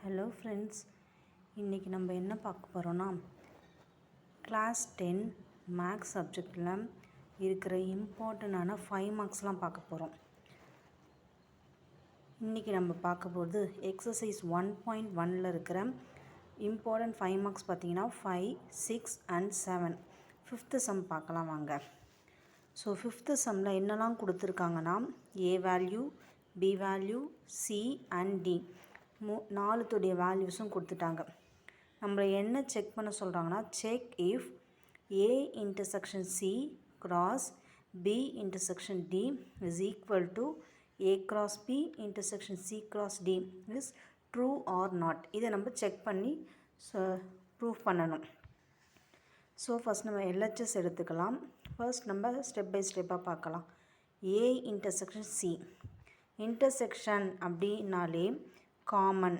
Hello friends, இன்றைக்கி நம்ம என்ன பார்க்க போகிறோன்னா கிளாஸ் 10 மேக்ஸ் சப்ஜெக்டில் இருக்கிற இம்பார்ட்டண்டான 5 மார்க்ஸ்லாம் பார்க்க போகிறோம். இன்றைக்கி நம்ம பார்க்க போகிறது எக்ஸசைஸ் 1.1 இருக்கிற இம்பார்ட்டன்ட் 5 மார்க்ஸ் பார்த்திங்கன்னா 5, 6 and 7. 5th சம் பார்க்கலாம் வாங்க. ஸோ 5th சம்மில் என்னெல்லாம் கொடுத்துருக்காங்கன்னா A value, B value, C and D 4 வேல்யூஸும் கொடுத்துட்டாங்க. நம்மளை என்ன செக் பண்ண சொல்கிறாங்கன்னா check if A intersection C cross B intersection D is equal to A cross B intersection C cross D is true or not. இதை நம்ம check பண்ணி proof பண்ணணும். ஸோ ஃபஸ்ட் நம்ம எல்ஹெச்எஸ் எடுத்துக்கலாம். ஃபர்ஸ்ட் நம்ம ஸ்டெப் பை ஸ்டெப்பாக பார்க்கலாம். A intersection C. Intersection அப்படின்னாலே காமன்,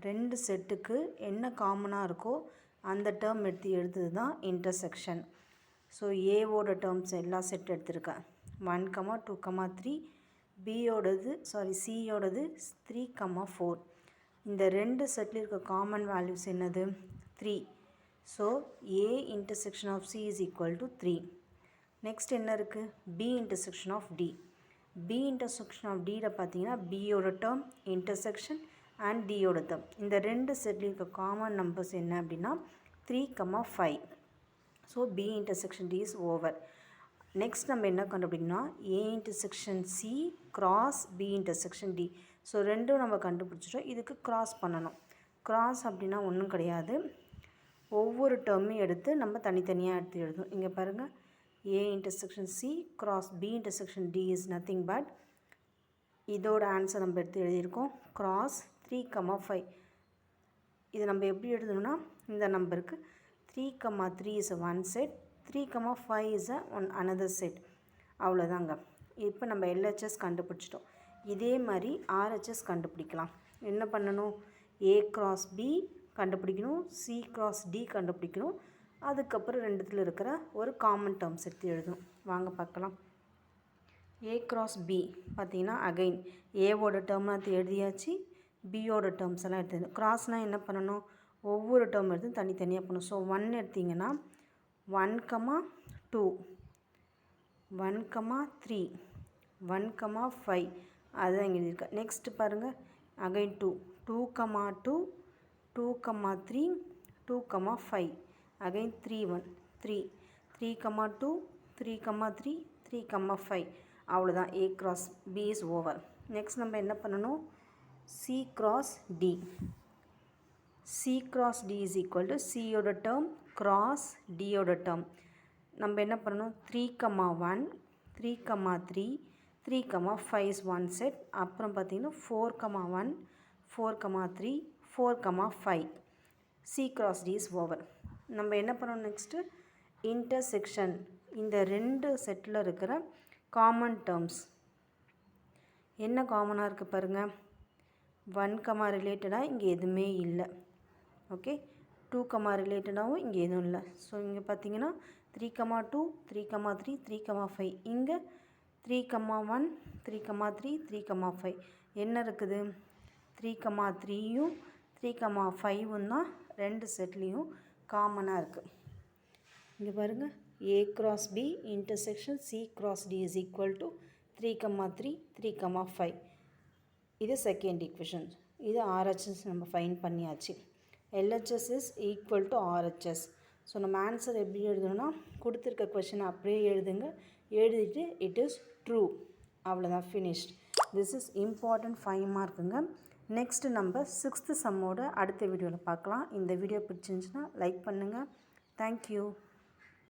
2 செட்டுக்கு என்ன காமனாக இருக்கோ அந்த டேர்ம் எடுத்து எழுதுது தான் இன்டர்செக்ஷன். ஸோ ஏவோட டேர்ம்ஸ் எல்லா செட் எடுத்திருக்கேன் 1, 2, 3. சியோடது 3, 4. இந்த 2 செட்டில் இருக்க காமன் வேல்யூஸ் என்னது 3. So A intersection of C is equal to 3. Next என்ன இருக்குது B intersection of D. B intersection of டியில் பார்த்தீங்கன்னா பியோட டேர்ம் இன்டர்செக்ஷன் அண்ட் டியோட டேர்ம். இந்த 2 செட்டில் இருக்க காமன் நம்பர்ஸ் என்ன அப்படின்னா 3, 5. So B intersection D is over. Next நம்ம என்ன கண்டுபிடிக்கணும்னா A intersection C cross B intersection D. So ரெண்டும் நம்ம கண்டுபிடிச்சிட்டோம். இதுக்கு கிராஸ் பண்ணணும். கிராஸ் அப்படின்னா ஒன்றும் கிடையாது, ஒவ்வொரு டேர்மையும் எடுத்து நம்ம தனித்தனியாக எடுத்து எழுதணும். இங்கே பாருங்கள், A intersection C cross B intersection D is nothing but இதோட ஆன்சர் நம்ம எடுத்து எழுதியிருக்கோம் cross 3, 5. இது நம்ம எப்படி எழுதணும்னா இந்த நம்பருக்கு 3, 3 is a one set, 3, 5 is a another set. அவ்வளோதாங்க. இப்போ நம்ம LHS கண்டுபிடிச்சிட்டோம். இதே மாதிரி RHS கண்டுபிடிக்கலாம். என்ன பண்ணணும், A cross B கண்டுபிடிக்கணும், C cross D கண்டுபிடிக்கணும். அதுக்கப்புறம் ரெண்டுத்தில் இருக்கிற ஒரு காமன் டேர்ம்ஸ் எடுத்து எழுதணும். வாங்க பார்க்கலாம். ஏ கிராஸ் பி பார்த்தீங்கன்னா அகைன் ஏவோட டேர்ம்லாம் எடுத்து எழுதியாச்சு, பியோட டேர்ம்ஸ் எல்லாம் எடுத்து கிராஸ்னால் என்ன பண்ணணும், ஒவ்வொரு டேர்ம் எடுத்து தனித்தனியாக பண்ணணும். ஸோ 1 எடுத்திங்கன்னா 1, 2, 1, 3, 1, 5 அதுதான் இங்கே இருக்கேன். நெக்ஸ்ட் பாருங்கள் அகைன் 2, 2, 2, 2, 3, 2, 5. again 3, 1, 3, 3, 2, 3, 3, 3, 5. அவ்வளோதான். A cross B is over. Next நம்ம என்ன பண்ணணும், C cross D. C cross D is equal to C யோட டேர்ம் cross D யோட டேர்ம். நம்ம என்ன பண்ணணும் 3, 1, 3, 3, 3, 5 is one set. அப்புறம் பார்த்திங்கன்னா 4, 1, 4, 3, 4, 5. C cross D is over. நம்ம என்ன பண்ணணும் நெக்ஸ்ட்டு இன்டர்செக்ஷன். இந்த 2 செட்டில் இருக்கிற காமன் டேர்ம்ஸ் என்ன காமனாக இருக்குது பாருங்கள். 1, ரிலேட்டடாக இங்கே எதுவுமே இல்லை. ஓகே, 2, ரிலேட்டடாகவும் இங்கே எதுவும் இல்லை. ஸோ இங்கே பார்த்தீங்கன்னா 3, 2, 3, 3, 3, 5. இங்கே 3, 1, 3, 3, 3, 5 என்ன இருக்குது 3, 3யும் 3, 5ம் தான் 2 செட்லேயும் காமனாக இருக்குது. இங்கே பாருங்கள், A cross B intersection C cross D is equal to 3, 3, 3, 5. இது செகண்ட் ஈக்குவேஷன். இது RHS நம்ம ஃபைண்ட் பண்ணியாச்சு. LHS is equal to RHS. So நம்ம ஆன்சர் எப்படி எழுதணும்னா கொடுத்துருக்க கொஷினை அப்படியே எழுதுங்க, எழுதிட்டு இட் இஸ் ட்ரூ. அவ்வளோதான், ஃபினிஷ்ட். திஸ் இஸ் இம்பார்ட்டன்ட் 5 மார்க்குங்க. நெக்ஸ்ட்டு நம்ம 6th சம்மோட அடுத்த வீடியோவில் பார்க்கலாம். இந்த வீடியோ பிடிச்சிருந்துச்சுன்னா லைக் பண்ணுங்கள். தேங்க்யூ.